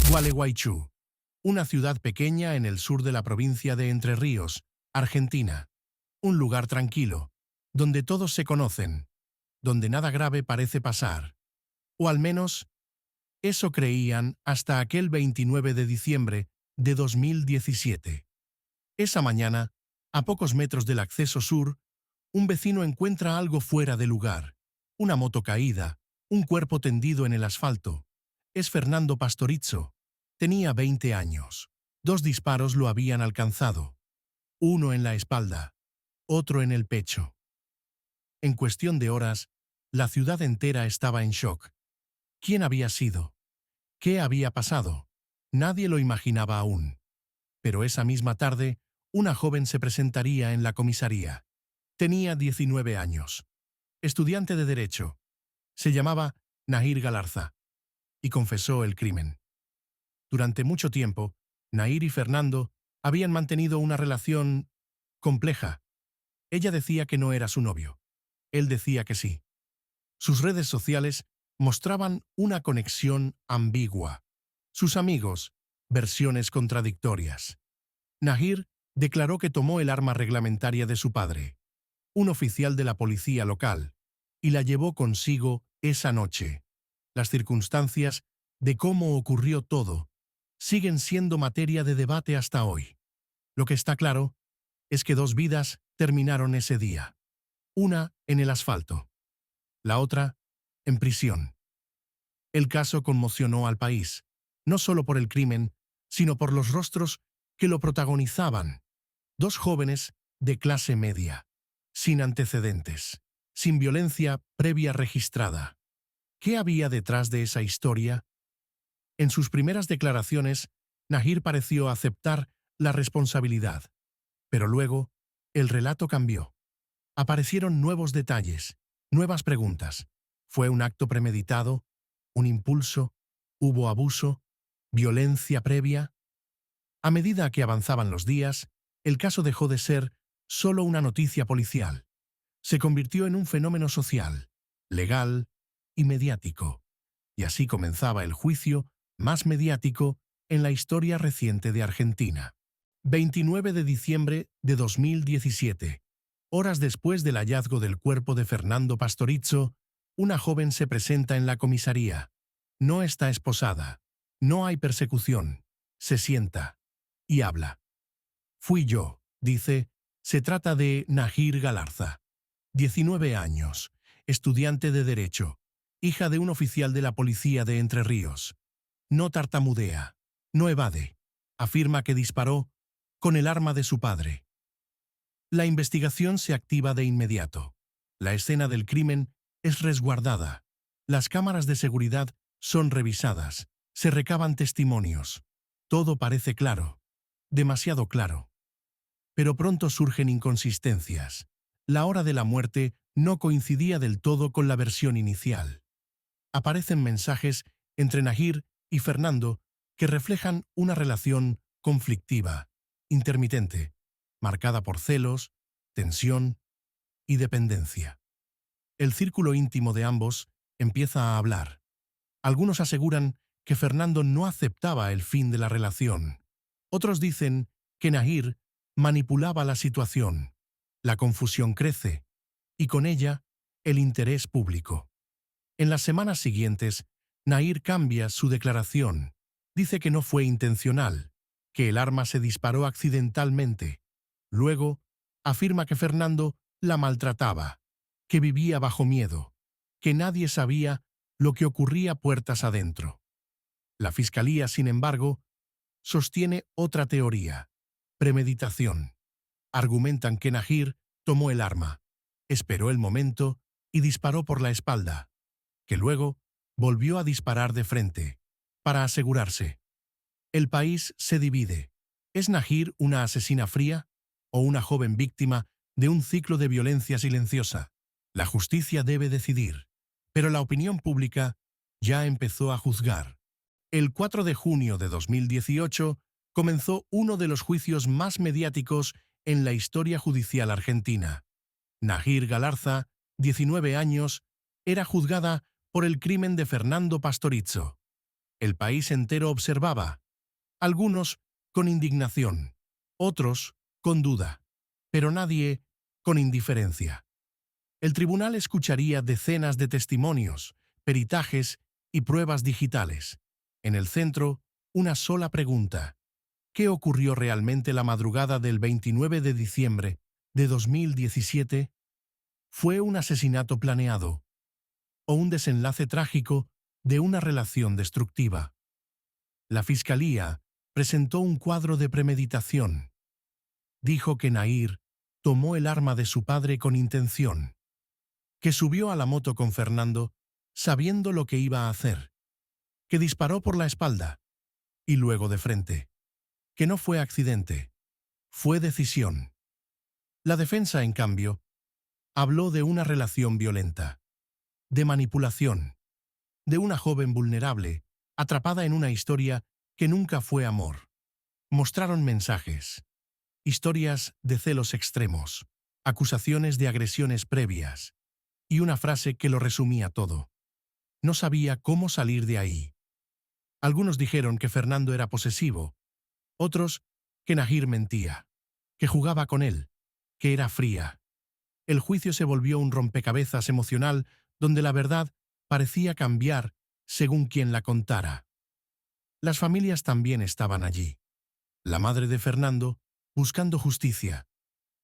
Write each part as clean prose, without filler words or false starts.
Gualeguaychú, una ciudad pequeña en el sur de la provincia de Entre Ríos, Argentina. Un lugar tranquilo, donde todos se conocen, donde nada grave parece pasar. O al menos, eso creían hasta aquel 29 de diciembre de 2017. Esa mañana, a pocos metros del acceso sur, un vecino encuentra algo fuera de lugar. Una moto caída, un cuerpo tendido en el asfalto. Es Fernando Pastorizzo. Tenía 20 años. 2 disparos lo habían alcanzado. Uno en la espalda, otro en el pecho. En cuestión de horas, la ciudad entera estaba en shock. ¿Quién había sido? ¿Qué había pasado? Nadie lo imaginaba aún. Pero esa misma tarde, una joven se presentaría en la comisaría. Tenía 19 años. Estudiante de Derecho. Se llamaba Nahir Galarza. Y confesó el crimen. Durante mucho tiempo, Nahir y Fernando habían mantenido una relación compleja. Ella decía que no era su novio. Él decía que sí. Sus redes sociales mostraban una conexión ambigua. Sus amigos, versiones contradictorias. Nahir declaró que tomó el arma reglamentaria de su padre, un oficial de la policía local, y la llevó consigo esa noche. Las circunstancias de cómo ocurrió todo siguen siendo materia de debate hasta hoy. Lo que está claro es que 2 vidas terminaron ese día. Una en el asfalto, la otra en prisión. El caso conmocionó al país, no solo por el crimen, sino por los rostros que lo protagonizaban. 2 jóvenes de clase media, sin antecedentes, sin violencia previa registrada. ¿Qué había detrás de esa historia? En sus primeras declaraciones, Nahir pareció aceptar la responsabilidad. Pero luego, el relato cambió. Aparecieron nuevos detalles, nuevas preguntas. ¿Fue un acto premeditado? ¿Un impulso? ¿Hubo abuso? ¿Violencia previa? A medida que avanzaban los días, el caso dejó de ser solo una noticia policial. Se convirtió en un fenómeno social, legal y mediático. Y así comenzaba el juicio más mediático en la historia reciente de Argentina. 29 de diciembre de 2017. Horas después del hallazgo del cuerpo de Fernando Pastorizzo, una joven se presenta en la comisaría. No está esposada. No hay persecución. Se sienta y habla. Fui yo, dice. Se trata de Nahir Galarza. 19 años, estudiante de Derecho, hija de un oficial de la policía de Entre Ríos. No tartamudea, no evade. Afirma que disparó con el arma de su padre. La investigación se activa de inmediato. La escena del crimen es resguardada. Las cámaras de seguridad son revisadas. Se recaban testimonios. Todo parece claro. Demasiado claro. Pero pronto surgen inconsistencias. La hora de la muerte no coincidía del todo con la versión inicial. Aparecen mensajes entre Nahir y Fernando que reflejan una relación conflictiva, intermitente, marcada por celos, tensión y dependencia. El círculo íntimo de ambos empieza a hablar. Algunos aseguran que Fernando no aceptaba el fin de la relación. Otros dicen que Nahir manipulaba la situación. La confusión crece, y con ella, el interés público. En las semanas siguientes, Nahir cambia su declaración. Dice que no fue intencional, que el arma se disparó accidentalmente. Luego, afirma que Fernando la maltrataba, que vivía bajo miedo, que nadie sabía lo que ocurría puertas adentro. La fiscalía, sin embargo, sostiene otra teoría: premeditación. Argumentan que Nahir tomó el arma, esperó el momento y disparó por la espalda, que luego volvió a disparar de frente, para asegurarse. El país se divide. ¿Es Nahir una asesina fría o una joven víctima de un ciclo de violencia silenciosa? La justicia debe decidir, pero la opinión pública ya empezó a juzgar. El 4 de junio de 2018 comenzó uno de los juicios más mediáticos en la historia judicial argentina. Nahir Galarza, 19 años, era juzgada por el crimen de Fernando Pastorizzo. El país entero observaba, algunos con indignación, otros con duda, pero nadie con indiferencia. El tribunal escucharía decenas de testimonios, peritajes y pruebas digitales. En el centro, una sola pregunta: ¿qué ocurrió realmente la madrugada del 29 de diciembre de 2017? ¿Fue un asesinato planeado o un desenlace trágico de una relación destructiva? La fiscalía presentó un cuadro de premeditación. Dijo que Nahir tomó el arma de su padre con intención, que subió a la moto con Fernando sabiendo lo que iba a hacer, que disparó por la espalda y luego de frente, que no fue accidente, fue decisión. La defensa, en cambio, habló de una relación violenta, de manipulación, de una joven vulnerable, atrapada en una historia que nunca fue amor. Mostraron mensajes, historias de celos extremos, acusaciones de agresiones previas, y una frase que lo resumía todo: no sabía cómo salir de ahí. Algunos dijeron que Fernando era posesivo, otros que Nahir mentía, que jugaba con él, que era fría. El juicio se volvió un rompecabezas emocional donde la verdad parecía cambiar según quien la contara. Las familias también estaban allí. La madre de Fernando buscando justicia,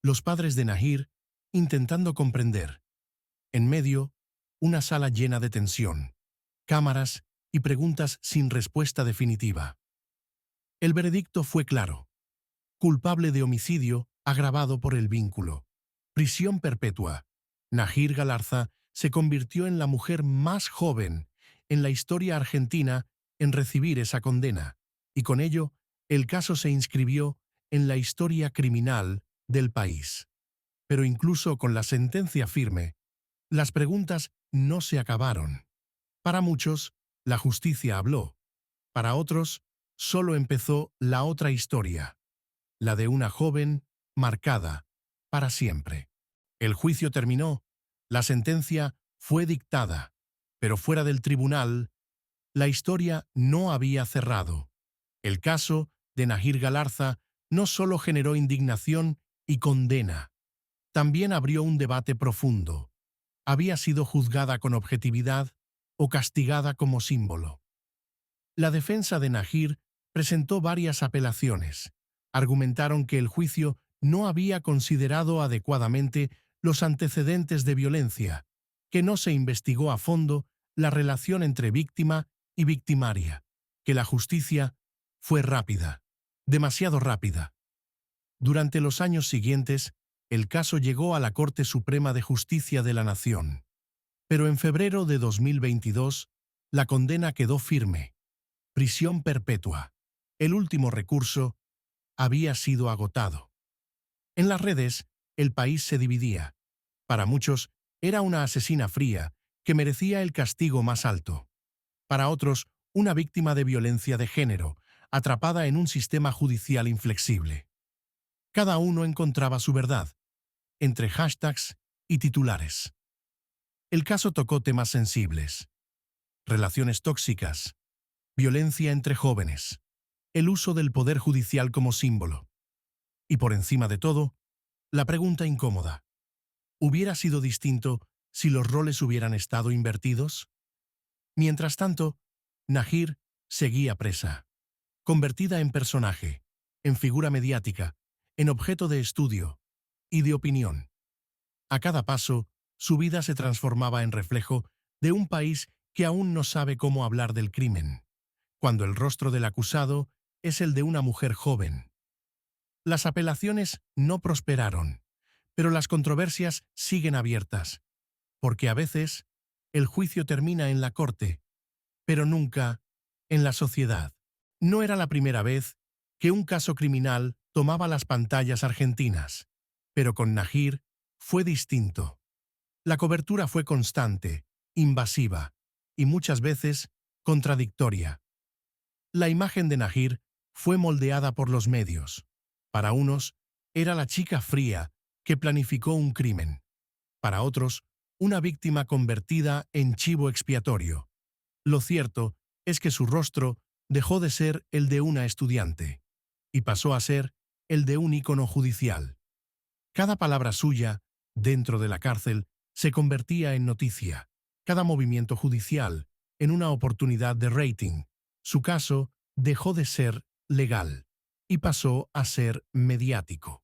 los padres de Nahir intentando comprender. En medio, una sala llena de tensión, cámaras y preguntas sin respuesta definitiva. El veredicto fue claro: culpable de homicidio agravado por el vínculo. Prisión perpetua. Nahir Galarza se convirtió en la mujer más joven en la historia argentina en recibir esa condena, y con ello, el caso se inscribió en la historia criminal del país. Pero incluso con la sentencia firme, las preguntas no se acabaron. Para muchos, la justicia habló. Para otros, solo empezó la otra historia, la de una joven marcada para siempre. El juicio terminó, la sentencia fue dictada, pero fuera del tribunal, la historia no había cerrado. El caso de Nahir Galarza no solo generó indignación y condena, también abrió un debate profundo. ¿Había sido juzgada con objetividad o castigada como símbolo? La defensa de Nahir presentó varias apelaciones. Argumentaron que el juicio no había considerado adecuadamente los antecedentes de violencia, que no se investigó a fondo la relación entre víctima y victimaria, que la justicia fue rápida, demasiado rápida. Durante los años siguientes, el caso llegó a la Corte Suprema de Justicia de la Nación. Pero en febrero de 2022, la condena quedó firme: prisión perpetua. El último recurso había sido agotado. En las redes, el país se dividía. Para muchos, era una asesina fría que merecía el castigo más alto. Para otros, una víctima de violencia de género, atrapada en un sistema judicial inflexible. Cada uno encontraba su verdad, entre hashtags y titulares. El caso tocó temas sensibles: relaciones tóxicas, violencia entre jóvenes, el uso del poder judicial como símbolo. Y por encima de todo, la pregunta incómoda: ¿hubiera sido distinto si los roles hubieran estado invertidos? Mientras tanto, Nahir seguía presa, convertida en personaje, en figura mediática, en objeto de estudio y de opinión. A cada paso, su vida se transformaba en reflejo de un país que aún no sabe cómo hablar del crimen, cuando el rostro del acusado es el de una mujer joven. Las apelaciones no prosperaron, pero las controversias siguen abiertas, porque a veces el juicio termina en la corte, pero nunca en la sociedad. No era la primera vez que un caso criminal tomaba las pantallas argentinas, pero con Nahir fue distinto. La cobertura fue constante, invasiva y muchas veces contradictoria. La imagen de Nahir fue moldeada por los medios. Para unos, era la chica fría que planificó un crimen. Para otros, una víctima convertida en chivo expiatorio. Lo cierto es que su rostro dejó de ser el de una estudiante y pasó a ser el de un ícono judicial. Cada palabra suya, dentro de la cárcel, se convertía en noticia. Cada movimiento judicial, en una oportunidad de rating. Su caso dejó de ser legal y pasó a ser mediático.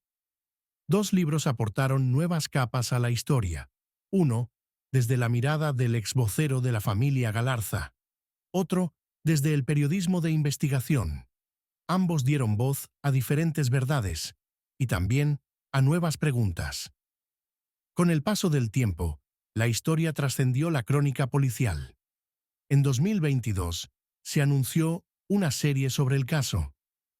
Dos libros aportaron nuevas capas a la historia. Uno, desde la mirada del ex vocero de la familia Galarza. Otro, desde el periodismo de investigación. Ambos dieron voz a diferentes verdades y también a nuevas preguntas. Con el paso del tiempo, la historia trascendió la crónica policial. En 2022 se anunció una serie sobre el caso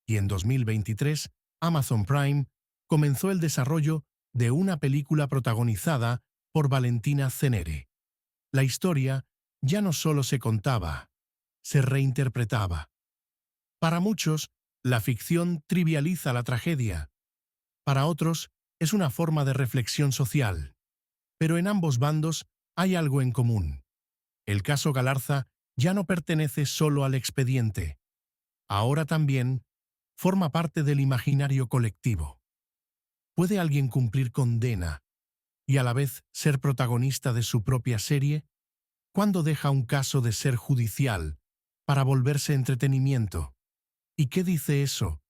y en 2023 Amazon Prime comenzó el desarrollo de una película protagonizada por Valentina Cenere. La historia ya no solo se contaba, se reinterpretaba. Para muchos, la ficción trivializa la tragedia. Para otros, es una forma de reflexión social. Pero en ambos bandos hay algo en común. El caso Galarza ya no pertenece solo al expediente. Ahora también forma parte del imaginario colectivo. ¿Puede alguien cumplir condena y a la vez ser protagonista de su propia serie? ¿Cuándo deja un caso de ser judicial para volverse entretenimiento? ¿Y qué dice eso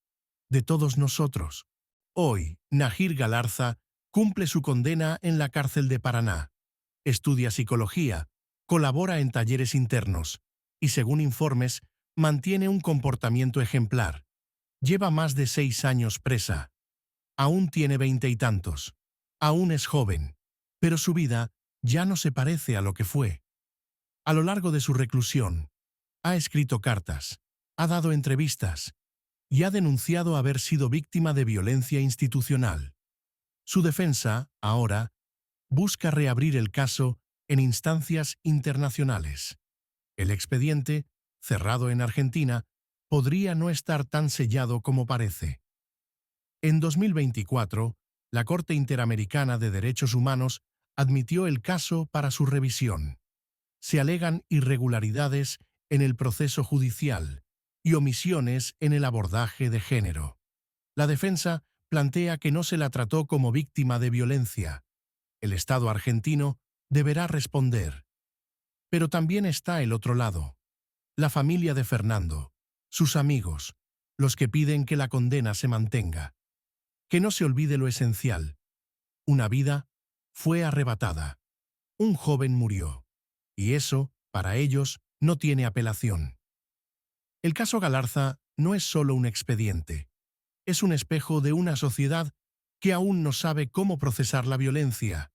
de todos nosotros? Hoy, Nahir Galarza cumple su condena en la cárcel de Paraná. Estudia psicología, colabora en talleres internos y, según informes, mantiene un comportamiento ejemplar. Lleva más de 6 años presa. Aún tiene 20 y tantos. Aún es joven. Pero su vida ya no se parece a lo que fue. A lo largo de su reclusión, ha escrito cartas, ha dado entrevistas y ha denunciado haber sido víctima de violencia institucional. Su defensa, ahora, busca reabrir el caso en instancias internacionales. El expediente, cerrado en Argentina, podría no estar tan sellado como parece. En 2024, la Corte Interamericana de Derechos Humanos admitió el caso para su revisión. Se alegan irregularidades en el proceso judicial y omisiones en el abordaje de género. La defensa plantea que no se la trató como víctima de violencia. El Estado argentino deberá responder. Pero también está el otro lado. La familia de Fernando, sus amigos, los que piden que la condena se mantenga. Que no se olvide lo esencial. Una vida fue arrebatada. Un joven murió. Y eso, para ellos, no tiene apelación. El caso Galarza no es solo un expediente. Es un espejo de una sociedad que aún no sabe cómo procesar la violencia,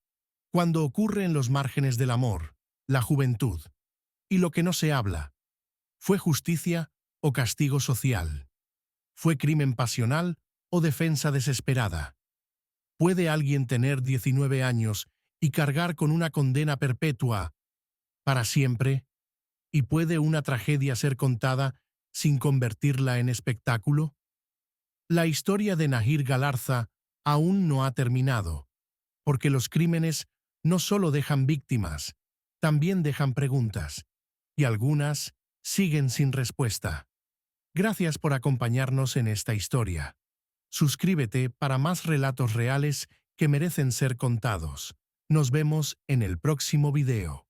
cuando ocurre en los márgenes del amor, la juventud. Y lo que no se habla. ¿Fue justicia o castigo social? ¿Fue crimen pasional o defensa desesperada? ¿Puede alguien tener 19 años y cargar con una condena perpetua para siempre? ¿Y puede una tragedia ser contada sin convertirla en espectáculo? La historia de Nahir Galarza aún no ha terminado, porque los crímenes no solo dejan víctimas, también dejan preguntas, y algunas siguen sin respuesta. Gracias por acompañarnos en esta historia. Suscríbete para más relatos reales que merecen ser contados. Nos vemos en el próximo video.